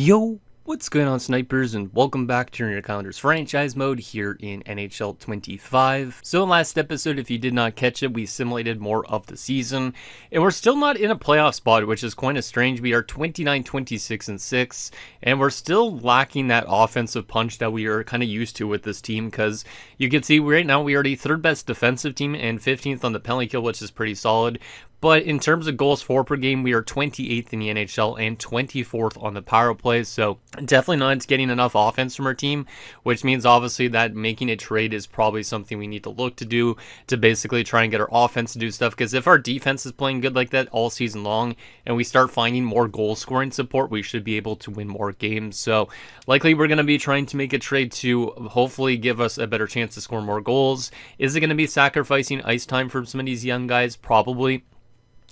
Yo, what's going on, snipers, and welcome back to your calendar's franchise mode here in NHL 25. So last episode, if you did not catch it, we simulated more of the season, and we're still not in a playoff spot, which is kind of strange. We are 29, 26, and 6, and we're still lacking that offensive punch that we are kind of used to with this team, because you can see right now we are the third best defensive team and 15th on the penalty kill, which is pretty solid. But in terms of goals for per game, we are 28th in the NHL and 24th on the power play. So definitely not getting enough offense from our team, which means obviously that making a trade is probably something we need to look to do to basically try and get our offense to do stuff. Because if our defense is playing good like that all season long and we start finding more goal scoring support, we should be able to win more games. So likely we're going to be trying to make a trade to hopefully give us a better chance to score more goals. Is it going to be sacrificing ice time for some of these young guys? Probably.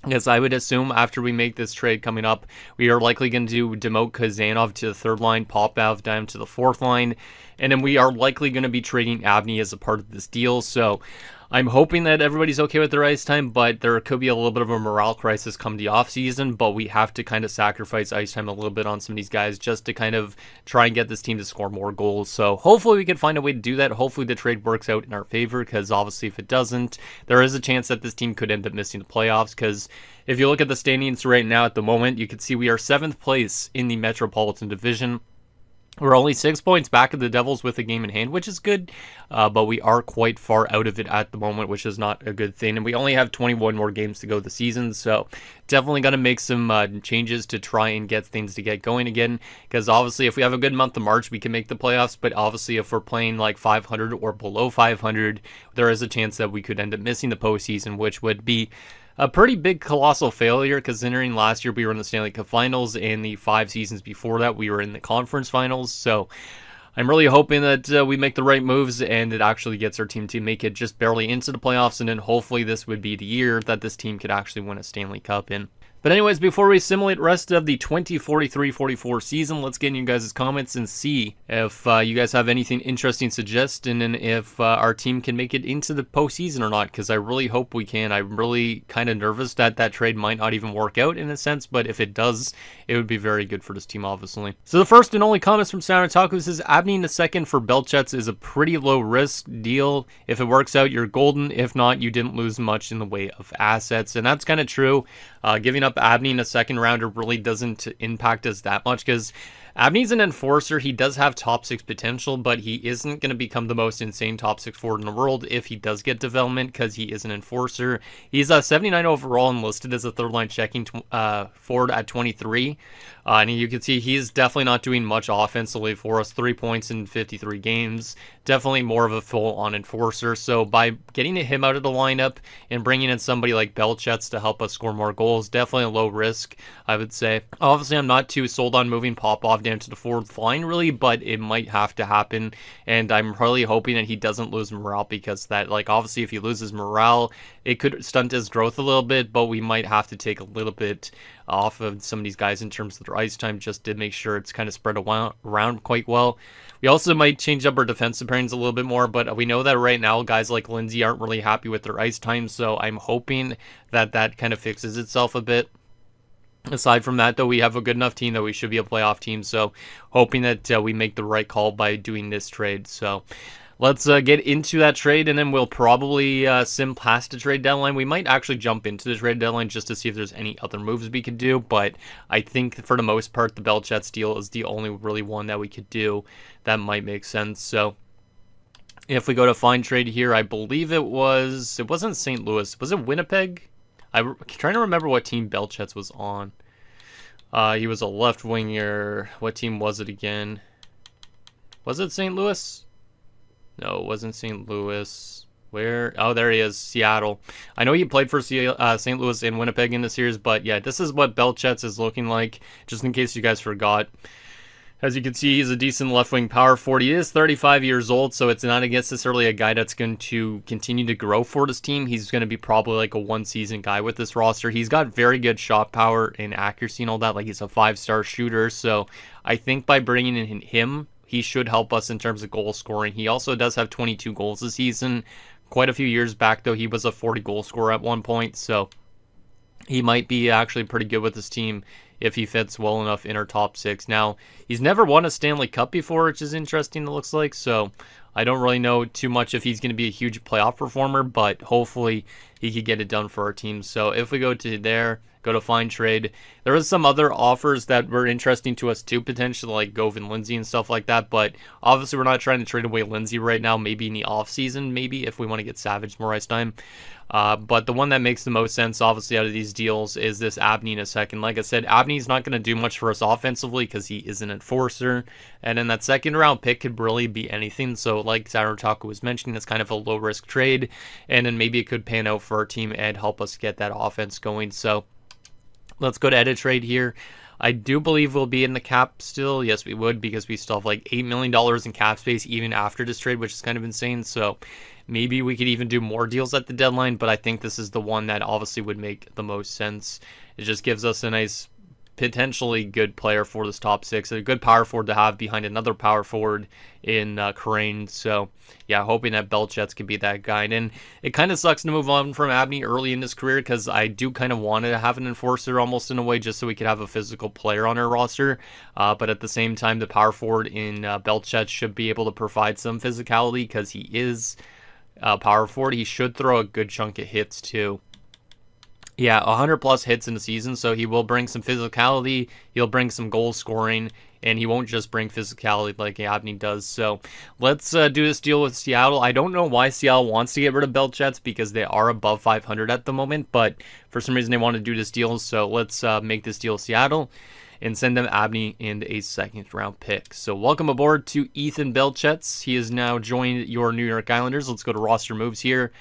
Because I would assume after we make this trade coming up, we are likely going to demote Kazanov to the third line, Popov down to the fourth line, and then we are likely going to be trading Abney as a part of this deal. So I'm hoping that everybody's okay with their ice time, but there could be a little bit of a morale crisis come the offseason, but we have to kind of sacrifice ice time a little bit on some of these guys just to kind of try and get this team to score more goals. So hopefully we can find a way to do that. Hopefully the trade works out in our favor, because obviously if it doesn't, there is a chance that this team could end up missing the playoffs, because if you look at the standings right now at the moment, you can see we are 7th place in the Metropolitan Division. We're only 6 points back of the Devils with a game in hand, which is good, but we are quite far out of it at the moment, which is not a good thing. And we only have 21 more games to go this season, so definitely going to make some changes to try and get things to get going again, because obviously if we have a good month of March, we can make the playoffs, but obviously if we're playing like 500 or below 500, there is a chance that we could end up missing the postseason, which would be a pretty big colossal failure, considering last year we were in the Stanley Cup Finals and the 5 seasons before that we were in the Conference Finals. So I'm really hoping that we make the right moves and it actually gets our team to make it just barely into the playoffs, and then hopefully this would be the year that this team could actually win a Stanley Cup in. But anyways, before we simulate the rest of the 2043-44 season, let's get in you guys' comments and see if you guys have anything interesting to suggest, and then if our team can make it into the postseason or not, because I really hope we can. I'm really kind of nervous that that trade might not even work out in a sense, but if it does, it would be very good for this team, obviously. So the first and only comments from Sound Otaku says, Abney in the second for Belchets is a pretty low risk deal. If it works out, you're golden. If not, you didn't lose much in the way of assets, and that's kind of true. Giving up Abney in a second rounder really doesn't impact us that much, because Abney's an enforcer. He does have top 6 potential, but he isn't going to become the most insane top 6 forward in the world if he does get development, because he is an enforcer. He's 79 overall and listed as a third line checking forward at 23. And you can see he's definitely not doing much offensively for us. 3 points in 53 games. Definitely more of a full-on enforcer. So by getting him out of the lineup and bringing in somebody like Belchets to help us score more goals, definitely a low risk, I would say. Obviously, I'm not too sold on moving Popov down to the fourth line, really, but it might have to happen. And I'm really hoping that he doesn't lose morale, because that, like, obviously, if he loses morale, it could stunt his growth a little bit, but we might have to take a little bit off of some of these guys in terms of their ice time, just to make sure it's kind of spread around quite well. We also might change up our defensive pairings a little bit more, but we know that right now guys like Lindsay aren't really happy with their ice time, so I'm hoping that that kind of fixes itself a bit. Aside from that, though, we have a good enough team that we should be a playoff team, so hoping that we make the right call by doing this trade. So let's get into that trade, and then we'll probably sim past the trade deadline. We might actually jump into the trade deadline just to see if there's any other moves we could do, but I think for the most part, the Belchets deal is the only really one that we could do that might make sense. So if we go to find trade here, I believe it wasn't St. Louis. Was it Winnipeg? I'm trying to remember what team Belchets was on. He was a left winger. What team was it again? Was it St. Louis? No, it wasn't St. Louis. Where? Oh, there he is. Seattle. I know he played for St. Louis and Winnipeg in the series, but yeah, this is what Belchets is looking like, just in case you guys forgot. As you can see, he's a decent left wing power forward. He is 35 years old, so it's not necessarily a guy that's going to continue to grow for this team. He's going to be probably like a one-season guy with this roster. He's got very good shot power and accuracy and all that. Like, he's a 5-star shooter, so I think by bringing in him, he should help us in terms of goal scoring. He also does have 22 goals this season. Quite a few years back, though, he was a 40-goal scorer at one point, so he might be actually pretty good with this team if he fits well enough in our top 6. Now, he's never won a Stanley Cup before, which is interesting, it looks like, so I don't really know too much if he's going to be a huge playoff performer, but hopefully he could get it done for our team. So if we go to there, go to find trade, there was some other offers that were interesting to us too, potentially like Gove and Lindsay and stuff like that, but obviously we're not trying to trade away Lindsay right now, maybe in the offseason, maybe if we want to get Savage more ice time. But the one that makes the most sense, obviously, out of these deals is this Abney in a second. Like I said, Abney's not going to do much for us offensively because he is an enforcer. And then that second round pick could really be anything. So like Taku was mentioning, it's kind of a low risk trade. And then maybe it could pan out for our team and help us get that offense going. So let's go to edit trade here. I do believe we'll be in the cap still. Yes, we would, because we still have like $8 million in cap space even after this trade, which is kind of insane. So maybe we could even do more deals at the deadline, but I think this is the one that obviously would make the most sense. It just gives us a nice, potentially good player for this top 6, a good power forward to have behind another power forward in Crane. So yeah, hoping that Belchets could be that guy. And it kind of sucks to move on from Abney early in his career, because I do kind of want to have an enforcer almost in a way, just so we could have a physical player on our roster. But at the same time, the power forward in Belchets should be able to provide some physicality, because he is power forward. He should throw a good chunk of hits too. Yeah, 100 plus hits in the season, so he will bring some physicality, he'll bring some goal scoring, and he won't just bring physicality like Abney does. So let's do this deal with Seattle. I don't know why Seattle wants to get rid of Belchets, because they are above 500 at the moment, but for some reason they want to do this deal. So let's make this deal with Seattle and send them Abney and a second round pick. So welcome aboard to Ethan Belchets. He has now joined your New York Islanders. Let's go to roster moves here.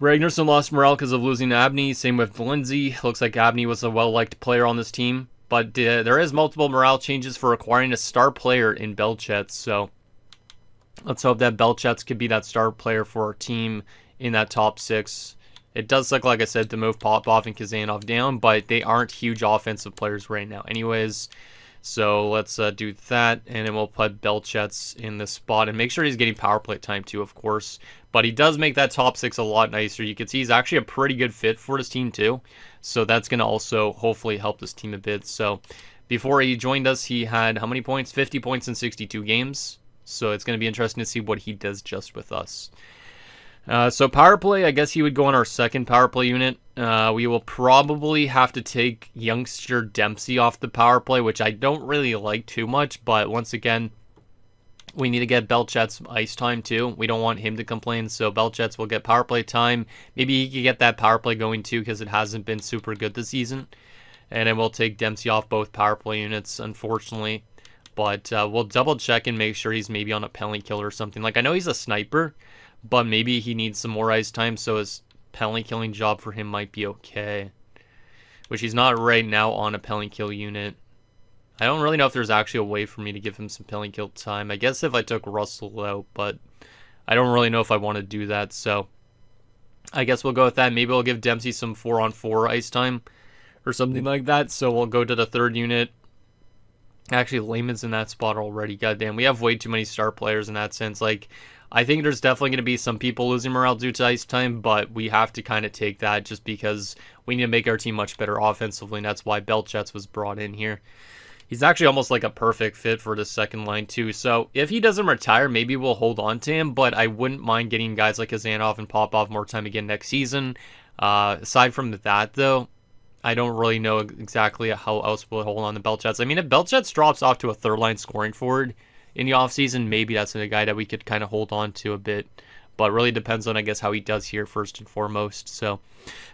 Ragnarsson lost morale because of losing Abney. Same with Lindsay. Looks like Abney was a well-liked player on this team. But there is multiple morale changes for acquiring a star player in Belchets. So let's hope that Belchets could be that star player for our team in that top 6. It does look, like I said, to move Popov and Kazanov down, but they aren't huge offensive players right now anyways. So let's do that, and then we'll put Belchets in this spot and make sure he's getting power play time too, of course. But he does make that top 6 a lot nicer. You can see he's actually a pretty good fit for this team too. So that's going to also hopefully help this team a bit. So before he joined us, he had how many points? 50 points in 62 games. So it's going to be interesting to see what he does just with us. So power play, I guess he would go on our second power play unit. We will probably have to take youngster Dempsey off the power play, which I don't really like too much. But once again, we need to get Belchets ice time too. We don't want him to complain, so Belchets will get power play time. Maybe he could get that power play going too, because it hasn't been super good this season. And then we'll take Dempsey off both power play units, unfortunately. But we'll double check and make sure he's maybe on a penalty kill or something. Like, I know he's a sniper, but maybe he needs some more ice time, so his penalty killing job for him might be okay. Which he's not right now on a penalty kill unit. I don't really know if there's actually a way for me to give him some penalty kill time. I guess if I took Russell out, but I don't really know if I want to do that, so I guess we'll go with that. Maybe we'll give Dempsey some 4-on-4 ice time or something like that. So we'll go to the third unit. Actually, Lehman's in that spot already. Goddamn, we have way too many star players in that sense. Like, I think there's definitely going to be some people losing morale due to ice time, but we have to kind of take that just because we need to make our team much better offensively, and that's why Belchets was brought in here. He's actually almost like a perfect fit for the second line too. So if he doesn't retire, maybe we'll hold on to him, but I wouldn't mind getting guys like Kazanov and Popov more time again next season. Aside from that, though, I don't really know exactly how else we'll hold on to Belchets. I mean, if Belchets drops off to a third-line scoring forward in the offseason, maybe that's a guy that we could kind of hold on to a bit. But really depends on, I guess, how he does here first and foremost. So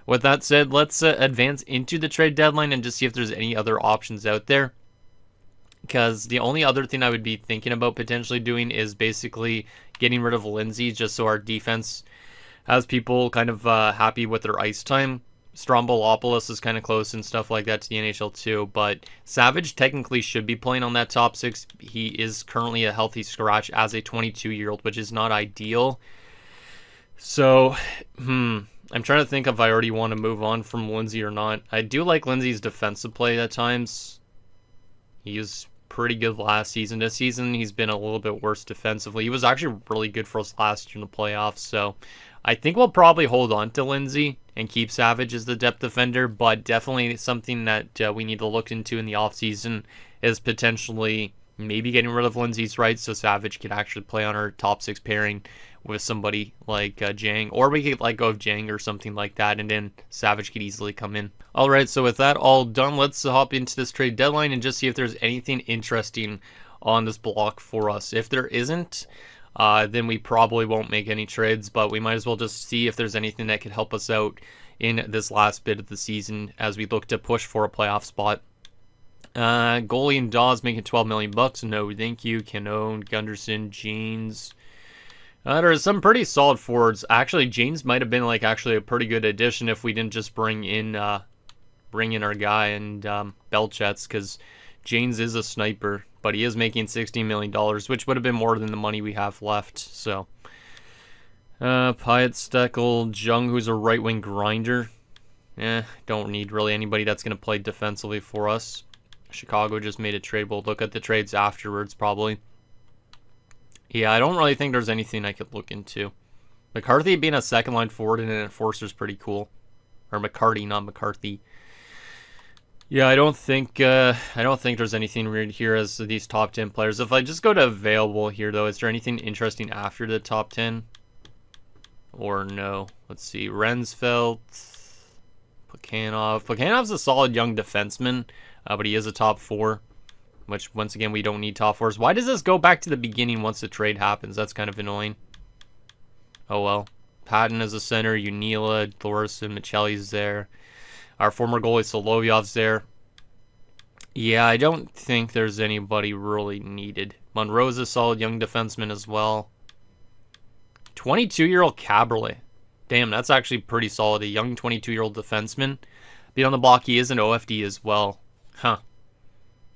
with that said, let's advance into the trade deadline and just see if there's any other options out there. Because the only other thing I would be thinking about potentially doing is basically getting rid of Lindsay, just so our defense has people kind of happy with their ice time. Strombolopoulos is kind of close and stuff like that to the NHL too, but Savage technically should be playing on that top 6. He is currently a healthy scratch as a 22-year-old, which is not ideal. So, I'm trying to think if I already want to move on from Lindsay or not. I do like Lindsay's defensive play at times. He was pretty good last season. This season, he's been a little bit worse defensively. He was actually really good for us last year in the playoffs, so I think we'll probably hold on to Lindsay. and keep Savage as the depth defender, but definitely something that we need to look into in the offseason is potentially maybe getting rid of Lindsey's rights so Savage could actually play on our top 6 pairing with somebody like Jang, or we could let go of Jang or something like that, and then Savage could easily come in. Alright, so with that all done, let's hop into this trade deadline and just see if there's anything interesting on this block for us. If there isn't, then we probably won't make any trades, but we might as well just see if there's anything that could help us out in this last bit of the season as we look to push for a playoff spot. Goalie and Dawes making $12 million. No, thank you. Canone, Gunderson, Jeans. There's some pretty solid forwards. Actually, Jeans might have been like actually a pretty good addition if we didn't just bring in our guy and Belchets, because Jeans is a sniper, but he is making $16 million, which would have been more than the money we have left. So, Pyatt, Steckel, Jung, who's a right wing grinder. Don't need really anybody that's going to play defensively for us. Chicago just made a trade. We'll look at the trades afterwards, probably. Yeah, I don't really think there's anything I could look into. McCarthy being a second line forward and an enforcer is pretty cool. Or McCarty, not McCarthy. Yeah, I don't think there's anything weird here as these top 10 players. If I just go to available here, though, is there anything interesting after the top 10? Or no? Let's see. Rensfeldt, Plekhanov. Plekhanov's a solid young defenseman, but he is a top 4, which, once again, we don't need top 4s. Why does this go back to the beginning once the trade happens? That's kind of annoying. Oh, well. Patton is a center. Unila, Thorson, Michelli's there. Our former goalie Solovyov's there. Yeah, I don't think there's anybody really needed. Monroe's a solid young defenseman as well. 22-year-old Caberlet. Damn, that's actually pretty solid. A young 22-year-old defenseman. Being on the block, he is an OFD as well. Huh.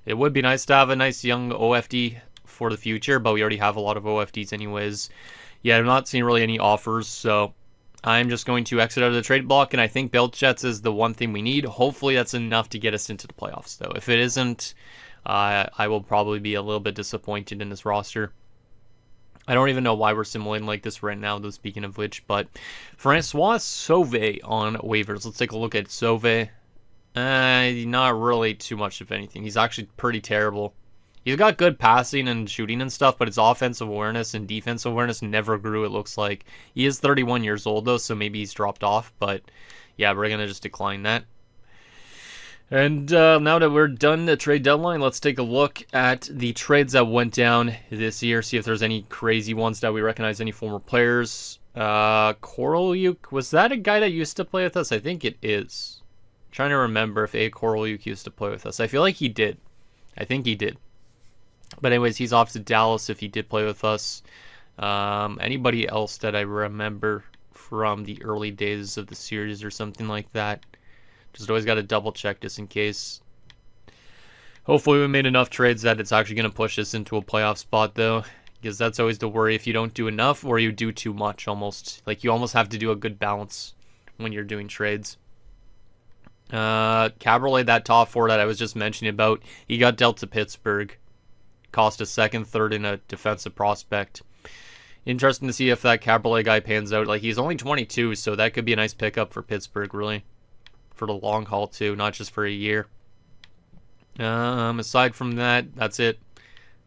It would be nice to have a nice young OFD for the future, but we already have a lot of OFDs anyways. Yeah, I'm not seeing really any offers, so I'm just going to exit out of the trade block, and I think Belchets is the one thing we need. Hopefully that's enough to get us into the playoffs, though. If it isn't, I will probably be a little bit disappointed in this roster. I don't even know why we're simulating like this right now, though, speaking of which, but Francois Sauvé on waivers. Let's take a look at Sauvé. Not really too much of anything. He's actually pretty terrible. He's got good passing and shooting and stuff, but his offensive awareness and defensive awareness never grew, it looks like. He is 31 years old, though, so maybe he's dropped off, but yeah, we're going to just decline that. And now that we're done the trade deadline, let's take a look at the trades that went down this year, see if there's any crazy ones that we recognize, any former players. Korolyuk, was that a guy that used to play with us? I think it is. I'm trying to remember if Korolyuk used to play with us. I feel like he did. I think he did. But anyways, he's off to Dallas if he did play with us. Anybody else that I remember from the early days of the series or something like that? Just always got to double check just in case. Hopefully we made enough trades that it's actually going to push us into a playoff spot, though. Because that's always the worry if you don't do enough or you do too much almost. Like, you almost have to do a good balance when you're doing trades. Caberlet, that top 4 that I was just mentioning about, he got dealt to Pittsburgh. Cost a second, third, and a defensive prospect. Interesting to see if that Caberlet guy pans out. Like, he's only 22, so that could be a nice pickup for Pittsburgh, really. For the long haul, too, not just for a year. Aside from that, that's it.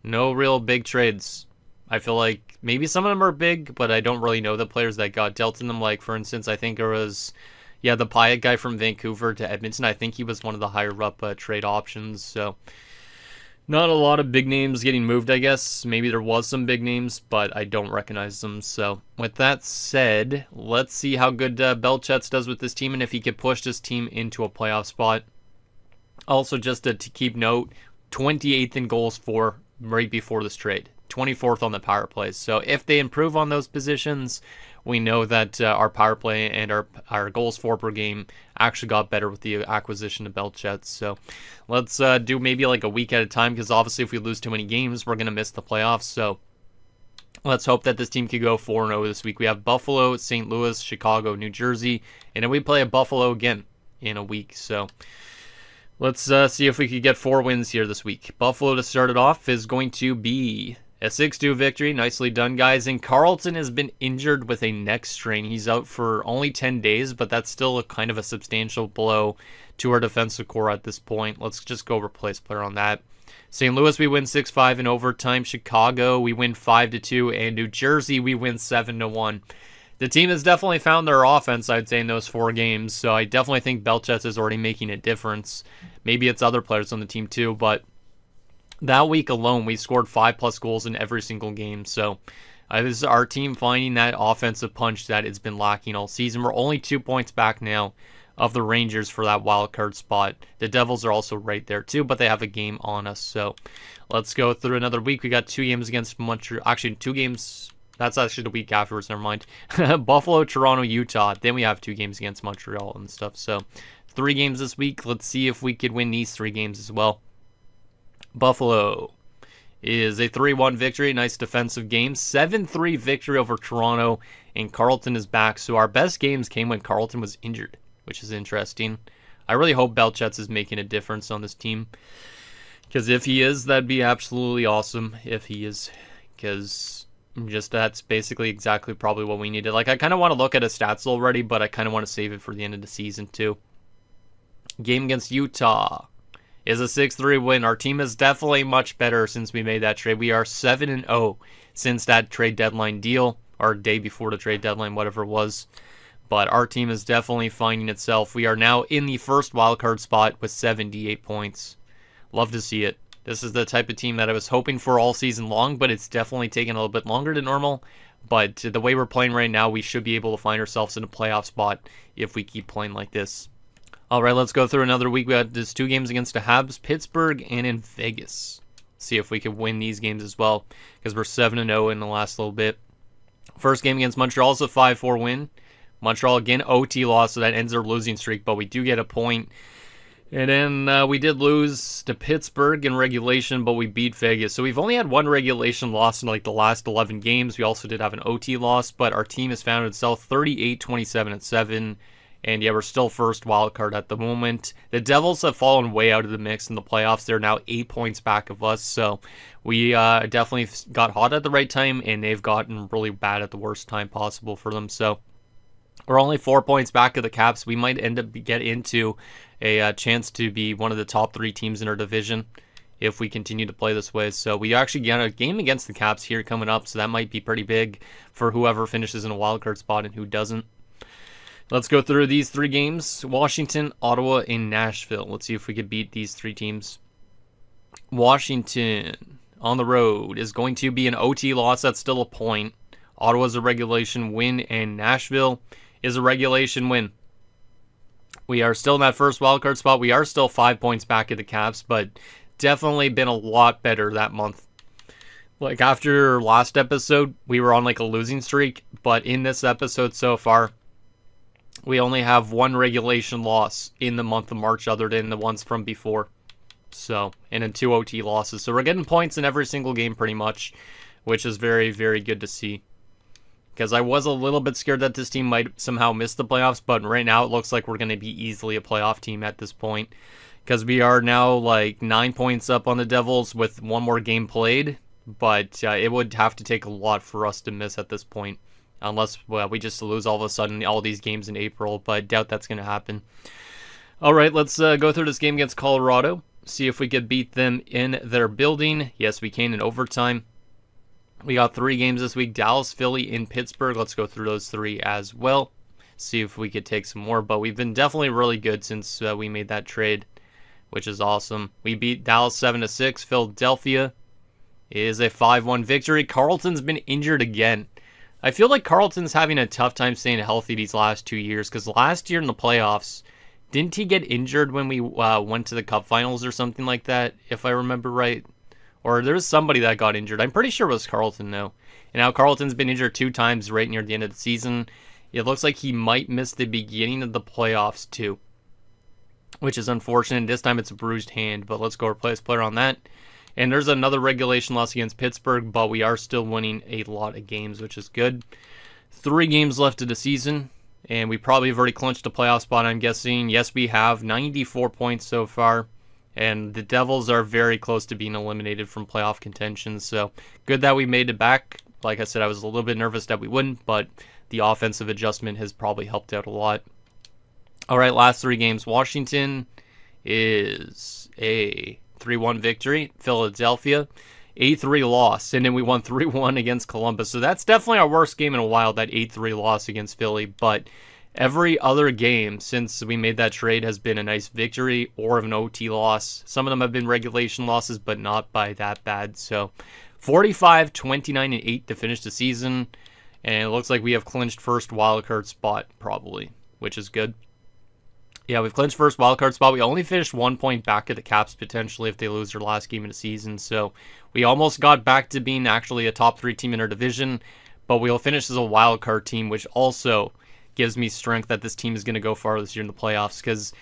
No real big trades. I feel like maybe some of them are big, but I don't really know the players that got dealt in them. Like, for instance, I think there was, yeah, the Pyatt guy from Vancouver to Edmonton. I think he was one of the higher up trade options, so not a lot of big names getting moved, I guess. Maybe there was some big names, but I don't recognize them. So with that said, let's see how good Belchets does with this team and if he could push this team into a playoff spot. Also, just to keep note, 28th in goals for right before this trade. 24th on the power plays. So if they improve on those positions, we know that our power play and our goals for per game actually got better with the acquisition of Belchets. So let's do maybe like a week at a time, because obviously if we lose too many games, we're going to miss the playoffs. So let's hope that this team could go 4-0 this week. We have Buffalo, St. Louis, Chicago, New Jersey, and then we play at Buffalo again in a week. So let's see if we could get 4 wins here this week. Buffalo, to start it off, is going to be A 6-2 victory. Nicely done, guys. And Carlton has been injured with a neck strain. He's out for only 10 days, but that's still a kind of a substantial blow to our defensive core at this point. Let's just go replace player on that. St. Louis, we win 6-5 in overtime. Chicago, we win 5-2. And New Jersey, we win 7-1. The team has definitely found their offense, I'd say, in those 4 games. So I definitely think Belchets is already making a difference. Maybe it's other players on the team too, but that week alone, we scored 5+ goals in every single game. So this is our team finding that offensive punch that it's been lacking all season. We're only 2 points back now of the Rangers for that wild card spot. The Devils are also right there too, but they have a game on us. So let's go through another week. We got 2 games against Montreal. Actually, 2 games. That's actually the week afterwards. Never mind. Buffalo, Toronto, Utah. Then we have 2 games against Montreal and stuff. So 3 games this week. Let's see if we could win these 3 games as well. Buffalo is a 3-1 victory. Nice defensive game. 7-3 victory over Toronto, and Carlton is back. So our best games came when Carlton was injured, which is interesting. I really hope Belchets is making a difference on this team, because if he is, that'd be absolutely awesome if he is, because just that's basically exactly probably what we needed. Like, I kind of want to look at his stats already, but I kind of want to save it for the end of the season too. Game against Utah is a 6-3 win. Our team is definitely much better since we made that trade. We are 7-0 since that trade deadline deal, or day before the trade deadline, whatever it was. But our team is definitely finding itself. We are now in the first wildcard spot with 78 points. Love to see it. This is the type of team that I was hoping for all season long, but it's definitely taken a little bit longer than normal. But the way we're playing right now, we should be able to find ourselves in a playoff spot if we keep playing like this. All right, let's go through another week. We had just 2 games against the Habs, Pittsburgh, and in Vegas. See if we can win these games as well, because we're 7-0 in the last little bit. First game against Montreal is a 5-4 win. Montreal, again, OT loss, so that ends our losing streak, but we do get a point. And then we did lose to Pittsburgh in regulation, but we beat Vegas. So we've only had 1 regulation loss in like the last 11 games. We also did have an OT loss, but our team has found itself 38-27-7. And yeah, we're still first wild card at the moment. The Devils have fallen way out of the mix in the playoffs. They're now 8 points back of us. So we definitely got hot at the right time, and they've gotten really bad at the worst time possible for them. So we're only 4 points back of the Caps. We might end up get into a chance to be one of the top 3 teams in our division if we continue to play this way. So we actually get a game against the Caps here coming up. So that might be pretty big for whoever finishes in a wild card spot and who doesn't. Let's go through these 3 games. Washington, Ottawa, and Nashville. Let's see if we could beat these 3 teams. Washington on the road is going to be an OT loss. That's still a point. Ottawa's a regulation win, and Nashville is a regulation win. We are still in that first wildcard spot. We are still 5 points back of the Caps, but definitely been a lot better that month. Like after last episode, we were on like a losing streak, but in this episode so far, we only have 1 regulation loss in the month of March other than the ones from before. So, and then 2 OT losses. So we're getting points in every single game pretty much, which is very, very good to see. Because I was a little bit scared that this team might somehow miss the playoffs, but right now it looks like we're going to be easily a playoff team at this point. Because we are now like 9 points up on the Devils with 1 more game played. But it would have to take a lot for us to miss at this point. Unless we just lose all of a sudden all these games in April, but I doubt that's going to happen. All right, let's go through this game against Colorado. See if we could beat them in their building. Yes, we can in overtime. We got 3 games this week. Dallas, Philly, and Pittsburgh. Let's go through those 3 as well. See if we could take some more. But we've been definitely really good since we made that trade, which is awesome. We beat Dallas 7-6. Philadelphia is a 5-1 victory. Carlton's been injured again. I feel like Carlton's having a tough time staying healthy these last 2 years, because last year in the playoffs, didn't he get injured when we went to the Cup Finals or something like that, if I remember right? Or there was somebody that got injured. I'm pretty sure it was Carlton, though. And now Carlton's been injured 2 times right near the end of the season. It looks like he might miss the beginning of the playoffs, too, which is unfortunate. This time it's a bruised hand, but let's go replace player on that. And there's another regulation loss against Pittsburgh, but we are still winning a lot of games, which is good. 3 games left of the season, and we probably have already clinched a playoff spot, I'm guessing. Yes, we have 94 points so far, And the Devils are very close to being eliminated from playoff contention. So good that we made it back. Like I said, I was a little bit nervous that we wouldn't, but the offensive adjustment has probably helped out a lot. All right, last 3 games. Washington is a 3-1 victory. Philadelphia, a 8-3 loss. And then we won 3-1 against Columbus. So that's definitely our worst game in a while, that 8-3 loss against Philly. But every other game since we made that trade has been a nice victory or an OT loss. Some of them have been regulation losses, but not by that bad. So 45, 29, and 8 to finish the season. And it looks like we have clinched first wildcard spot, probably, which is good. Yeah, we've clinched first wildcard spot. We only finished 1 point back at the Caps, potentially, if they lose their last game of the season. So we almost got back to being actually a top 3 team in our division. But we'll finish as a wildcard team, which also gives me strength that this team is going to go far this year in the playoffs, because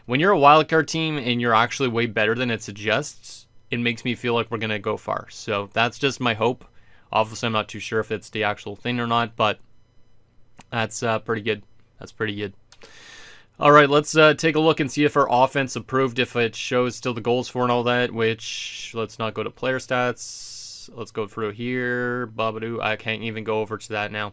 when you're a wildcard team and you're actually way better than it suggests, it makes me feel like we're going to go far. So that's just my hope. Obviously, I'm not too sure if it's the actual thing or not, but that's pretty good. That's pretty good. All right, let's take a look and see if our offense improved, if it shows still the goals for and all that, which, let's not go to player stats. Let's go through here. Babadoo, I can't even go over to that now.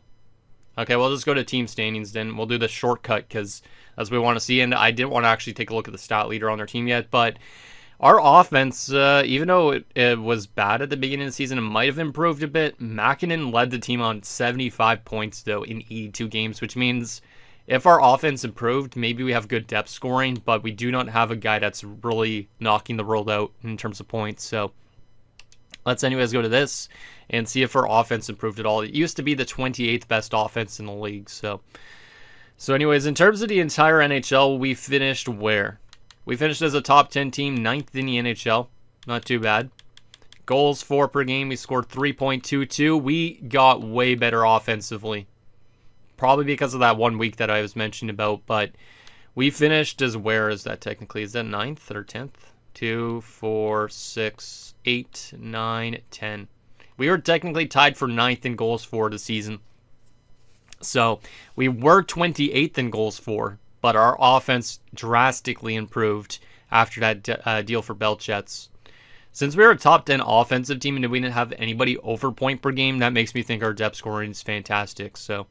Okay, we'll just go to team standings then. We'll do the shortcut because that's what we want to see. And I didn't want to actually take a look at the stat leader on their team yet. But our offense, even though it was bad at the beginning of the season, it might have improved a bit. Mäkinen led the team on 75 points, though, in 82 games, which means if our offense improved, maybe we have good depth scoring, but we do not have a guy that's really knocking the world out in terms of points. So let's anyways go to this and see if our offense improved at all. It used to be the 28th best offense in the league. So anyways, in terms of the entire NHL, we finished where? We finished as a top 10 team, 9th in the NHL. Not too bad. Goals for per game, we scored 3.22. We got way better offensively. Probably because of that 1 week that I was mentioning about, but we finished as where is that technically? Is that 9th or 10th? 2, 4, 6, 8, 9, 10. We were technically tied for 9th in goals for the season. So we were 28th in goals for, but our offense drastically improved after that deal for Belchets. Since we were a top 10 offensive team and we didn't have anybody over point per game, that makes me think our depth scoring is fantastic. So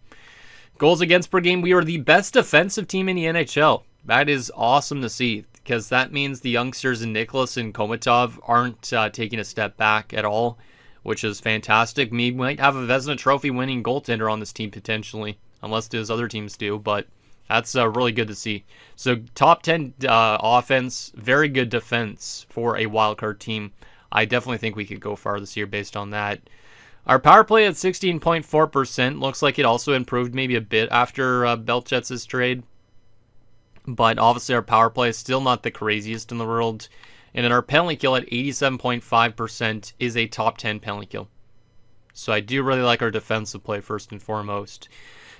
goals against per game, we are the best defensive team in the NHL. That is awesome to see, because that means the youngsters in Nicholas and Komatov aren't taking a step back at all, which is fantastic. We might have a Vezina Trophy winning goaltender on this team potentially, unless those other teams do, but that's really good to see. So top 10 offense, very good defense for a wildcard team. I definitely think we could go far this year based on that. Our power play at 16.4% looks like it also improved maybe a bit after Belchets' trade. But obviously our power play is still not the craziest in the world. And then our penalty kill at 87.5% is a top 10 penalty kill. So I do really like our defensive play first and foremost.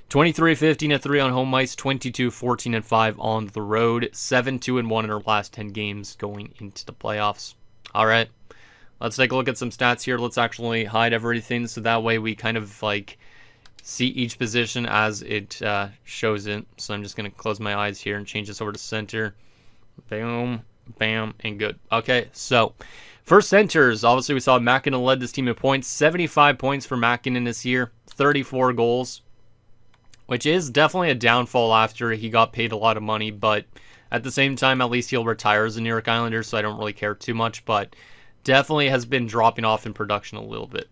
23, 15, 3 on home ice, 22, 14, 5 on the road, 7, 2, 1 in our last 10 games going into the playoffs. All right, let's take a look at some stats here. Let's actually hide everything so that way we kind of like see each position as it shows it. So I'm just going to close my eyes here and change this over to center. Boom, bam, and good. Okay, so for centers, obviously we saw Mäkinen led this team in points. 75 points for Mäkinen this year, 34 goals, which is definitely a downfall after he got paid a lot of money. But at the same time, at least he'll retire as a New York Islander, so I don't really care too much. But definitely has been dropping off in production a little bit.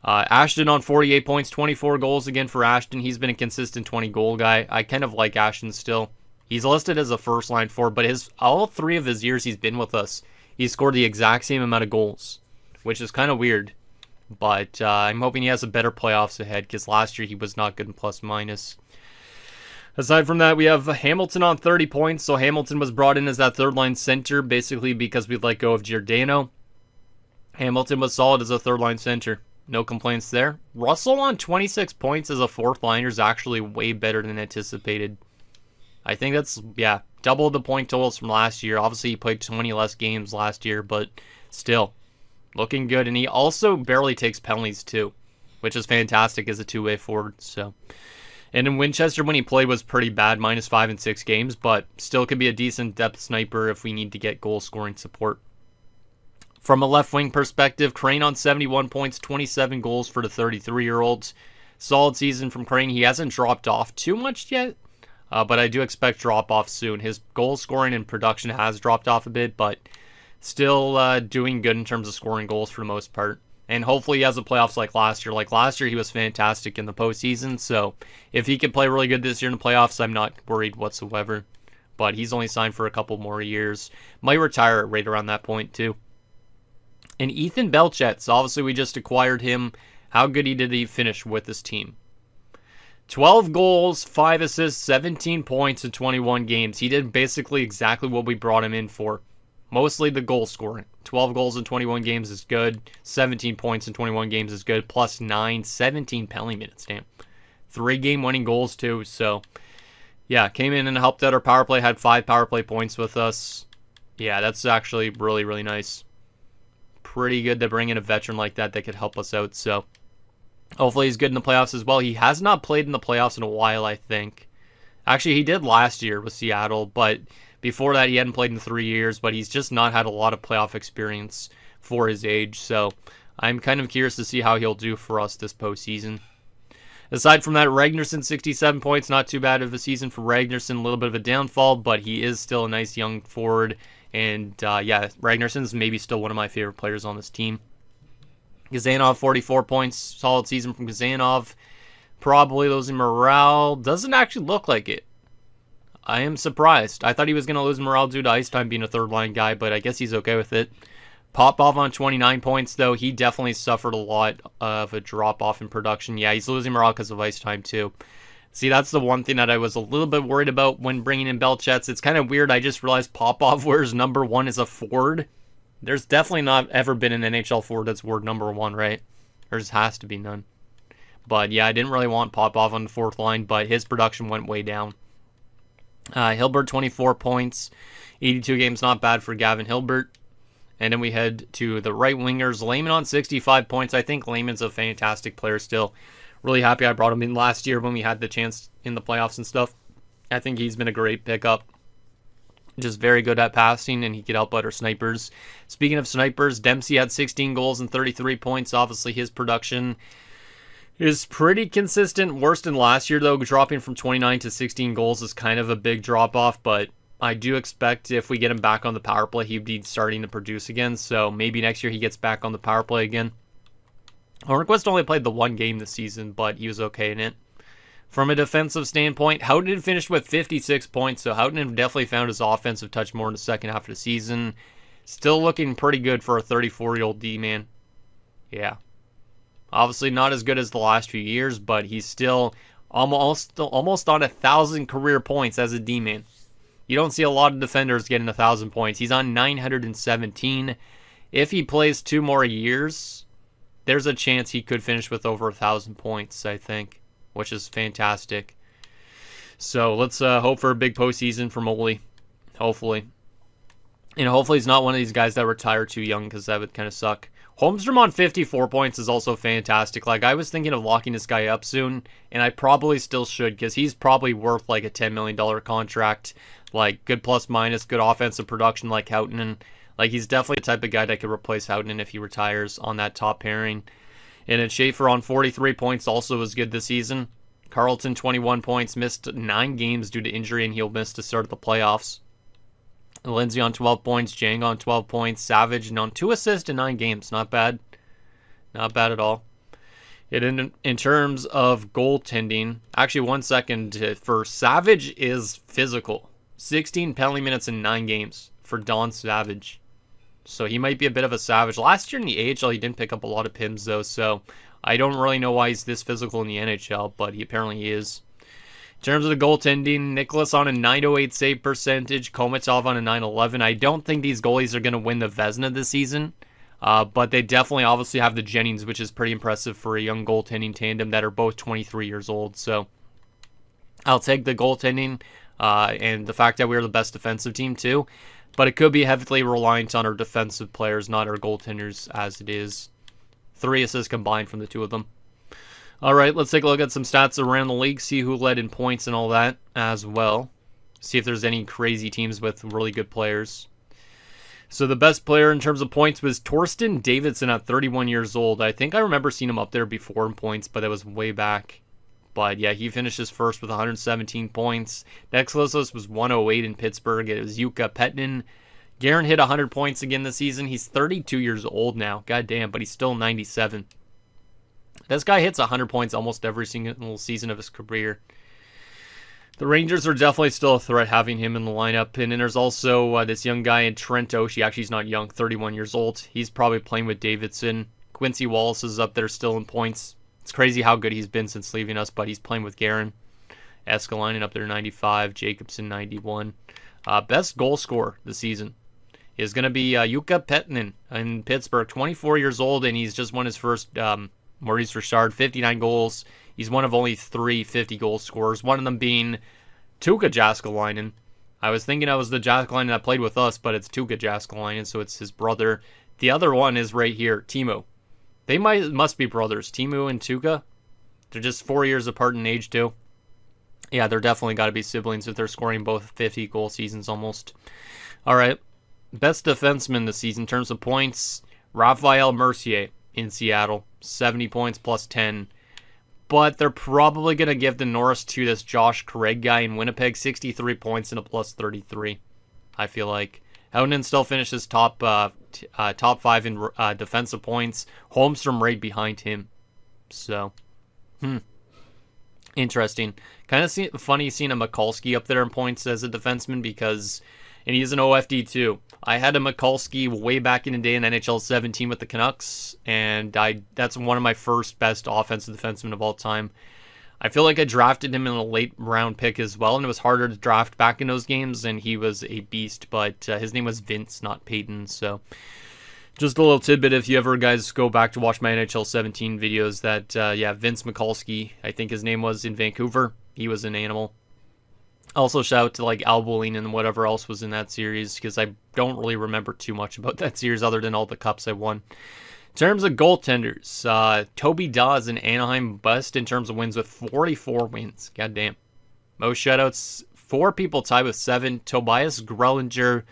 Ashton on 48 points, 24 goals again for Ashton. He's been a consistent 20-goal guy. I kind of like Ashton still. He's listed as a first-line forward, but all 3 of his years he's been with us, he's scored the exact same amount of goals, which is kind of weird. But I'm hoping he has a better playoffs ahead, because last year he was not good in plus-minus. Aside from that, we have Hamilton on 30 points. So Hamilton was brought in as that third-line center, basically because we let go of Giordano. Hamilton was solid as a third-line center. No complaints there. Russell on 26 points as a fourth liner is actually way better than anticipated. I think that's, double the point totals from last year. Obviously, he played 20 less games last year, but still, looking good. And he also barely takes penalties, too, which is fantastic as a two-way forward. So, And in Winchester, when he played, was pretty bad, -5 in 6 games, but still could be a decent depth sniper if we need to get goal scoring support. From a left wing perspective, Crane on 71 points, 27 goals for the 33-year-old. Solid season from Crane. He hasn't dropped off too much yet, but I do expect drop off soon. His goal scoring and production has dropped off a bit, but still doing good in terms of scoring goals for the most part. And hopefully he has the playoffs like last year. Like last year, he was fantastic in the postseason. So if he can play really good this year in the playoffs, I'm not worried whatsoever. But he's only signed for a couple more years. Might retire right around that point too. And Ethan Belchetz, obviously we just acquired him. How good did he finish with this team? 12 goals, 5 assists, 17 points in 21 games. He did basically exactly what we brought him in for. Mostly the goal scoring. 12 goals in 21 games is good. 17 points in 21 games is good. Plus 9, 17 penalty minutes. Damn. 3 game-winning goals too. So, yeah, came in and helped out our power play. Had 5 power play points with us. Yeah, that's actually really, really nice. Pretty good to bring in a veteran like that could help us out. So, hopefully he's good in the playoffs as well. He has not played in the playoffs in a while, I think. Actually, he did last year with Seattle, but before that, he hadn't played in 3 years, but he's just not had a lot of playoff experience for his age. So I'm kind of curious to see how he'll do for us this postseason. Aside from that, Ragnarsson, 67 points. Not too bad of a season for Ragnarsson. A little bit of a downfall, but he is still a nice young forward. And yeah, Ragnarsson's maybe still one of my favorite players on this team. Kazanov, 44 points. Solid season from Kazanov. Probably losing morale. Doesn't actually look like it. I am surprised. I thought he was going to lose morale due to ice time being a third-line guy, but I guess he's okay with it. Popov on 29 points, though. He definitely suffered a lot of a drop-off in production. Yeah, he's losing morale because of ice time, too. See, that's the one thing that I was a little bit worried about when bringing in Belchetz. It's kind of weird. I just realized Popov wears number 1 as a forward. There's definitely not ever been an NHL forward that's worn number 1, right? There just has to be none. But, yeah, I didn't really want Popov on the 4th line, but his production went way down. Hilbert, 24 points. 82 games, not bad for Gavin Hilbert. And then we head to the right wingers. Lehman on 65 points. I think Lehman's a fantastic player still. Really happy I brought him in last year when we had the chance in the playoffs and stuff. I think he's been a great pickup. Just very good at passing, and he could help out our snipers. Speaking of snipers, Dempsey had 16 goals and 33 points. Obviously, his production is pretty consistent. Worse than last year, though. Dropping from 29 to 16 goals is kind of a big drop-off, but I do expect if we get him back on the power play, he'd be starting to produce again, so maybe next year he gets back on the power play again. Hornquist only played the 1 game this season, but he was okay in it. From a defensive standpoint, Houghton finished with 56 points, so Houghton definitely found his offensive touch more in the second half of the season. Still looking pretty good for a 34-year-old D-man. Yeah. Obviously not as good as the last few years, but he's still almost on 1,000 career points as a D-man. You don't see a lot of defenders getting 1,000 points. He's on 917. If he plays 2 more years, there's a chance he could finish with over 1,000 points, I think, which is fantastic. So let's hope for a big postseason for Moley. Hopefully. And hopefully he's not one of these guys that retire too young, because that would kind of suck. Holmstrom on 54 points is also fantastic. Like, I was thinking of locking this guy up soon, and I probably still should, because he's probably worth like a $10 million contract. Like, good plus minus, good offensive production like Houghton. And like, he's definitely the type of guy that could replace Houghton if he retires on that top pairing. And then Schaefer on 43 points also was good this season. Carlton, 21 points, missed 9 games due to injury, and he'll miss to start the playoffs. Lindsay on 12 points, Jang on 12 points, Savage on 2 assists in 9 games. Not bad. Not bad at all. In terms of goaltending, actually 1 second, for Savage is physical. 16 penalty minutes in 9 games for Don Savage. So he might be a bit of a savage. Last year in the AHL, he didn't pick up a lot of PIMs, though, so I don't really know why he's this physical in the NHL, but he apparently is. In terms of the goaltending, Nicholas on a 908 save percentage, Komatov on a 911. I don't think these goalies are going to win the Vezina this season, but they definitely obviously have the Jennings, which is pretty impressive for a young goaltending tandem that are both 23 years old. So I'll take the goaltending and the fact that we're the best defensive team too, but it could be heavily reliant on our defensive players, not our goaltenders as it is. 3 assists combined from the 2 of them. All right, let's take a look at some stats around the league, see who led in points and all that as well. See if there's any crazy teams with really good players. So the best player in terms of points was Torsten Davidson at 31 years old. I think I remember seeing him up there before in points, but that was way back. But yeah, he finishes first with 117 points. Next closest was 108 in Pittsburgh. It was Jukka Pettinen. Guerin hit 100 points again this season. He's 32 years old now. God damn, but he's still 97. This guy hits 100 points almost every single season of his career. The Rangers are definitely still a threat having him in the lineup. And then there's also this young guy in Trent Oshie. Actually, he's not young, 31 years old. He's probably playing with Davidson. Quincy Wallace is up there still in points. It's crazy how good he's been since leaving us, but he's playing with Guerin. Eskalainen up there 95, Jacobson 91. Best goal scorer this season is going to be Jukka Pettinen in Pittsburgh, 24 years old, and he's just won his first Maurice Richard, 59 goals. He's one of only 3 50-goal scorers, one of them being Tuukka Jaskalainen. I was thinking I was the Jaskalainen that played with us, but it's Tuukka Jaskalainen, so it's his brother. The other one is right here, Timo. They must be brothers, Timo and Tuukka. They're just 4 years apart in age, too. Yeah, they're definitely got to be siblings if they're scoring both 50-goal seasons almost. All right, best defenseman this season in terms of points, Raphael Mercier in Seattle, 70 points plus 10. But they're probably going to give the Norris to this Josh Craig guy in Winnipeg, 63 points and a plus 33, I feel like. Hounen still finishes top 5 in defensive points. Holmstrom right behind him. So, interesting. Kind of funny seeing a Mikulski up there in points as a defenseman because, and he's an OFD too. I had a Mikulski way back in the day in NHL 17 with the Canucks, and that's one of my first best offensive defensemen of all time. I feel like I drafted him in a late round pick as well, and it was harder to draft back in those games, and he was a beast, but his name was Vince, not Peyton, so just a little tidbit if you ever guys go back to watch my NHL 17 videos that, Vince Mikulski, I think his name was in Vancouver. He was an animal. Also shout out to like Albolene and whatever else was in that series because I don't really remember too much about that series other than all the cups I won. In terms of goaltenders, Toby Dawes in Anaheim best in terms of wins with 44 wins. God damn. Most shutouts, 4 people tied with 7. Tobias Grellinger,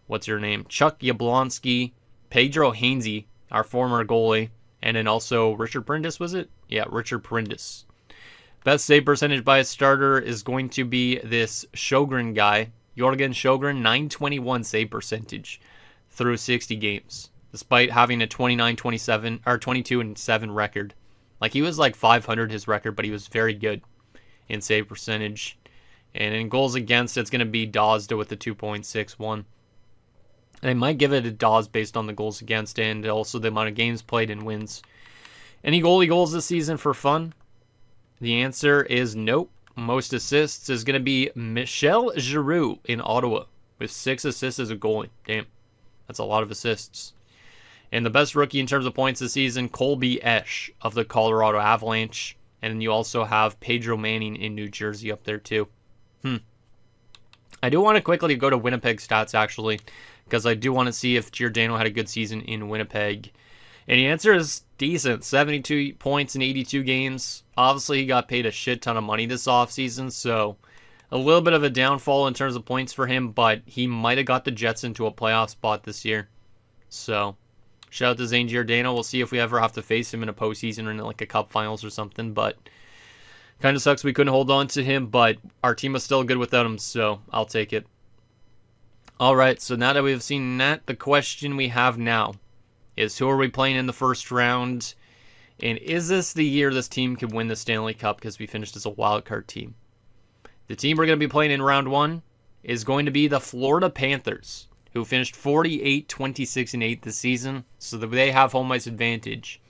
what's your name? Chuck Yablonski, Pedro Hainsey, our former goalie, and then also Richard Prindis, was it? Yeah, Richard Prindis. Best save percentage by a starter is going to be this Sjogren guy. Jorgen Sjogren, 921 save percentage through 60 games, despite having a 22-7 record. Like, he was like 500 his record, but he was very good in save percentage. And in goals against, it's going to be Dawes with the 2.61. They might give it a Dawes based on the goals against and also the amount of games played and wins. Any goalie goals this season for fun? The answer is nope. Most assists is going to be Michel Giroux in Ottawa with 6 assists as a goalie. Damn, that's a lot of assists. And the best rookie in terms of points this season, Colby Esch of the Colorado Avalanche. And then you also have Pedro Manning in New Jersey up there too. I do want to quickly go to Winnipeg stats actually, because I do want to see if Giordano had a good season in Winnipeg. And the answer is decent. 72 points in 82 games. Obviously, he got paid a shit ton of money this offseason, so a little bit of a downfall in terms of points for him, but he might have got the Jets into a playoff spot this year. So, shout out to Zane Giordano. We'll see if we ever have to face him in a postseason or in like a cup finals or something, but kind of sucks we couldn't hold on to him, but our team was still good without him, so I'll take it. All right, so now that we've seen that, the question we have now is who are we playing in the first round? And is this the year this team could win the Stanley Cup because we finished as a wildcard team? The team we're going to be playing in round 1 is going to be the Florida Panthers, who finished 48-26-8 this season, so that they have home ice advantage.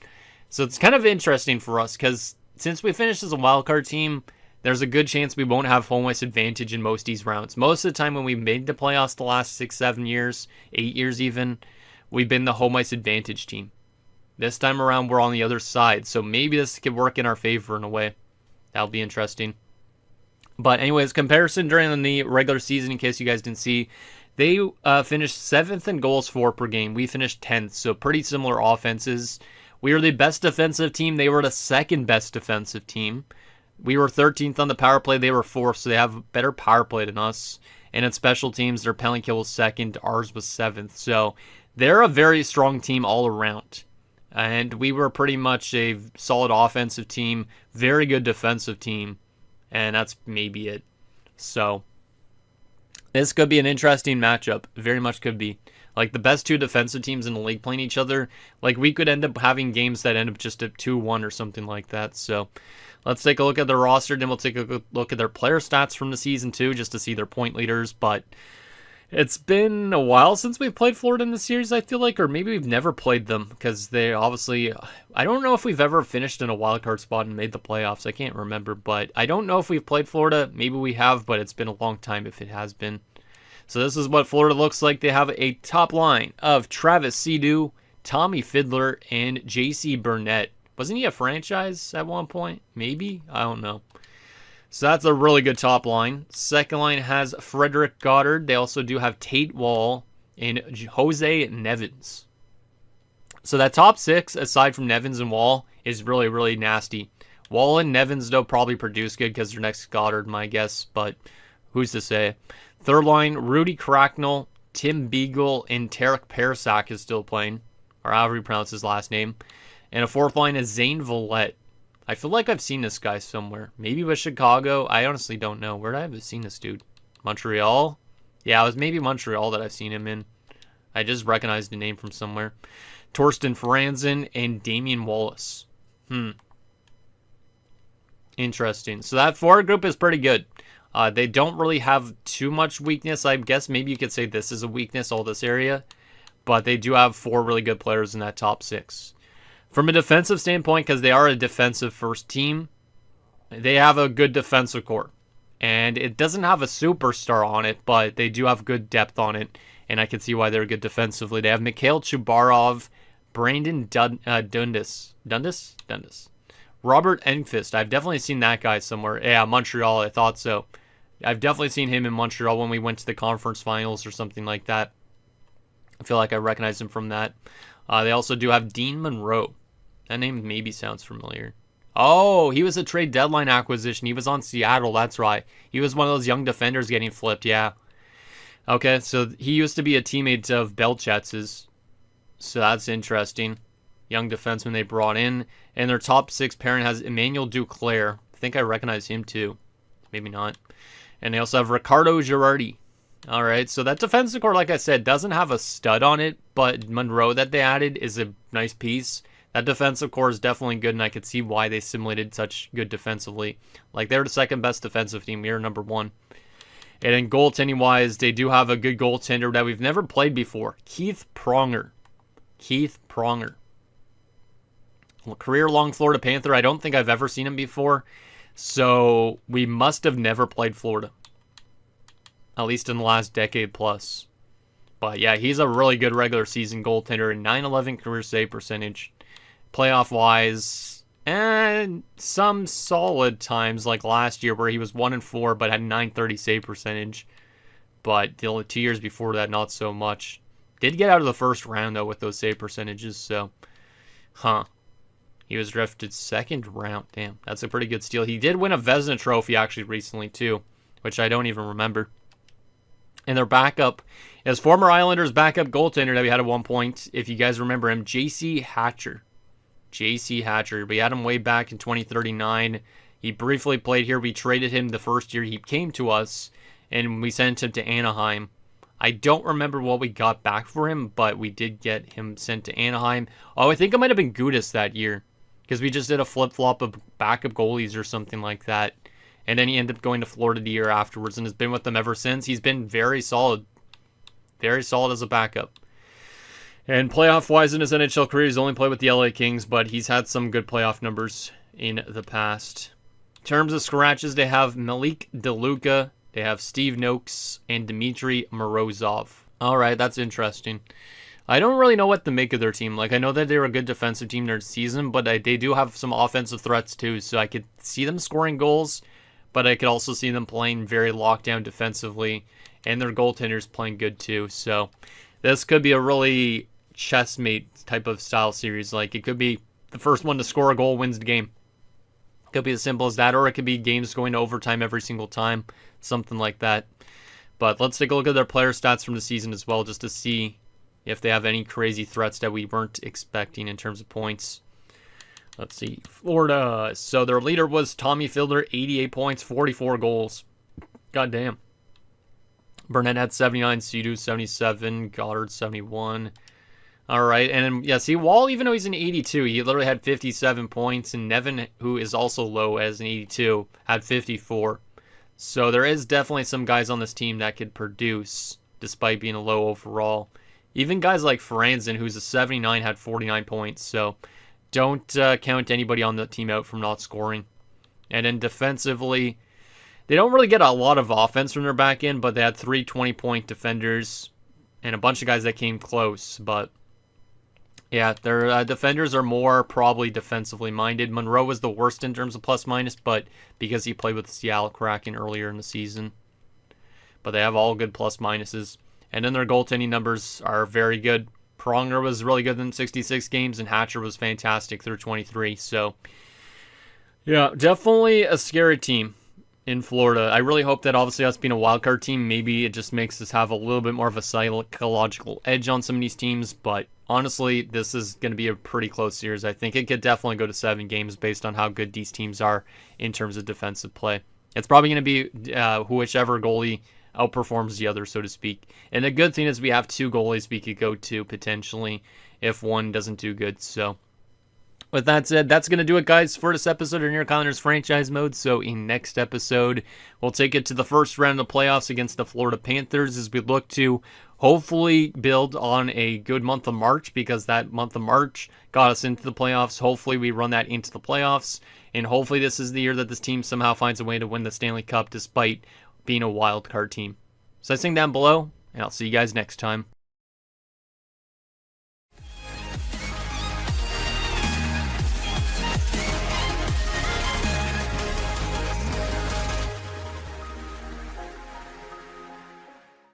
So it's kind of interesting for us because since we finished as a wildcard team, there's a good chance we won't have home ice advantage in most of these rounds. Most of the time when we made the playoffs the last 6, 7 years, 8 years even, we've been the home ice advantage team. This time around, we're on the other side, so maybe this could work in our favor in a way. That'll be interesting. But anyways, comparison during the regular season, in case you guys didn't see, they finished 7th in goals for per game. We finished 10th, so pretty similar offenses. We were the best defensive team. They were the second best defensive team. We were 13th on the power play. They were 4th, so they have better power play than us. And in special teams, their penalty kill was 2nd. Ours was 7th. So they're a very strong team all around. And we were pretty much a solid offensive team, very good defensive team. And that's maybe it. So this could be an interesting matchup. Very much could be. Like the best two defensive teams in the league playing each other. Like we could end up having games that end up just at 2-1 or something like that. So let's take a look at their roster. Then we'll take a look at their player stats from the season too, just to see their point leaders. But it's been a while since we've played Florida in the series, I feel like. Or maybe we've never played them because they obviously... I don't know if we've ever finished in a wildcard spot and made the playoffs. I can't remember. But I don't know if we've played Florida. Maybe we have, but it's been a long time if it has been. So this is what Florida looks like. They have a top line of Travis Seadoo, Tommy Fiddler, and JC Burnett. Wasn't he a franchise at one point? Maybe? I don't know. So that's a really good top line. Second line has Frederick Goddard. They also do have Tate Wall and Jose Nevins. So that top 6, aside from Nevins and Wall, is really, really nasty. Wall and Nevins, though, probably produce good because they're next to Goddard, my guess. But who's to say? Third line, Rudy Cracknell, Tim Beagle, and Tarek Parasak is still playing. Or however you pronounce his last name. And a fourth line is Zane Vallette. I feel like I've seen this guy somewhere. Maybe with Chicago. I honestly don't know. Where did I have seen this dude? Montreal? Yeah, it was maybe Montreal that I've seen him in. I just recognized the name from somewhere. Torsten Franzen and Damian Wallace. Interesting. So that forward group is pretty good. They don't really have too much weakness. I guess maybe you could say this is a weakness, all this area. But they do have 4 really good players in that top 6. From a defensive standpoint, because they are a defensive first team, they have a good defensive core. And it doesn't have a superstar on it, but they do have good depth on it. And I can see why they're good defensively. They have Mikhail Chubarov, Brandon Dundas. Robert Enqvist. I've definitely seen that guy somewhere. Yeah, Montreal, I thought so. I've definitely seen him in Montreal when we went to the conference finals or something like that. I feel like I recognize him from that. They also do have Dean Monroe. That name maybe sounds familiar. Oh, he was a trade deadline acquisition. He was on Seattle, that's right. He was one of those young defenders getting flipped, yeah. Okay, so he used to be a teammate of Belchatz's. So that's interesting. Young defenseman they brought in. And their top 6 pairing has Emmanuel Duclair. I think I recognize him too. Maybe not. And they also have Ricardo Girardi. All right, so that defensive core, like I said, doesn't have a stud on it, but Monroe that they added is a nice piece. That defensive core is definitely good, and I could see why they simulated such good defensively. Like, they're the second best defensive team. We're number 1. And then goaltending-wise, they do have a good goaltender that we've never played before. Keith Pronger. Well, career-long Florida Panther. I don't think I've ever seen him before. So we must have never played Florida. At least in the last decade plus. But yeah, he's a really good regular season goaltender. And .911 career save percentage. Playoff-wise, and some solid times like last year where he was 1-4 but had .930 save percentage. But the 2 years before that, not so much. Did get out of the first round though with those save percentages, so he was drafted second round. Damn, that's a pretty good steal. He did win a Vezina trophy actually recently too, which I don't even remember. And their backup is former Islanders backup goaltender that we had at one point, if you guys remember him, J.C. Hatcher. We had him way back in 2039. He briefly played here. We traded him the first year he came to us, and we sent him to Anaheim. I don't remember what we got back for him, but we did get him sent to Anaheim. Oh, I think it might have been Gudis that year, because we just did a flip-flop of backup goalies or something like that. And then he ended up going to Florida the year afterwards and has been with them ever since. He's been very solid. Very solid as a backup. And playoff-wise in his NHL career, he's only played with the LA Kings, but he's had some good playoff numbers in the past. In terms of scratches, they have Malik DeLuca, they have Steve Noakes, and Dmitry Morozov. All right, that's interesting. I don't really know what to make of their team. Like, I know that they're a good defensive team their season, but they do have some offensive threats too, so I could see them scoring goals, but I could also see them playing very locked down defensively, and their goaltenders playing good too. So this could be a really chessmate type of style series. Like, it could be the first one to score a goal wins the game. Could be as simple as that, or it could be games going to overtime every single time, something like that. But let's take a look at their player stats from the season as well, just to see if they have any crazy threats that we weren't expecting in terms of points. Let's see. Florida. So their leader was Tommy Fielder, 88 points, 44 goals. God damn. Burnett had 79, Seadoo 77, Goddard 71. All right, and then, yeah, see, Wall, even though he's an 82, he literally had 57 points, and Nevin, who is also low as an 82, had 54. So there is definitely some guys on this team that could produce, despite being a low overall. Even guys like Franzen, who's a 79, had 49 points, so don't count anybody on the team out from not scoring. And then defensively, they don't really get a lot of offense from their back end, but they had 3 20-point defenders and a bunch of guys that came close, but yeah, their defenders are more probably defensively minded. Monroe was the worst in terms of plus-minus, but because he played with the Seattle Kraken earlier in the season. But they have all good plus-minuses. And then their goaltending numbers are very good. Pronger was really good in 66 games, and Hatcher was fantastic through 23. So, yeah, definitely a scary team in Florida. I really hope that, obviously, us being a wildcard team, maybe it just makes us have a little bit more of a psychological edge on some of these teams, but honestly, this is going to be a pretty close series. I think it could definitely go to 7 games based on how good these teams are in terms of defensive play. It's probably going to be whichever goalie outperforms the other, so to speak. And the good thing is we have 2 goalies we could go to potentially if one doesn't do good. So with that said, that's going to do it, guys, for this episode of Your Calendars Franchise Mode. So in next episode, we'll take it to the first round of the playoffs against the Florida Panthers as we look to hopefully build on a good month of March, because that month of March got us into the playoffs. Hopefully we run that into the playoffs, and hopefully this is the year that this team somehow finds a way to win the Stanley Cup despite being a wild card team. So I think down below, and I'll see you guys next time.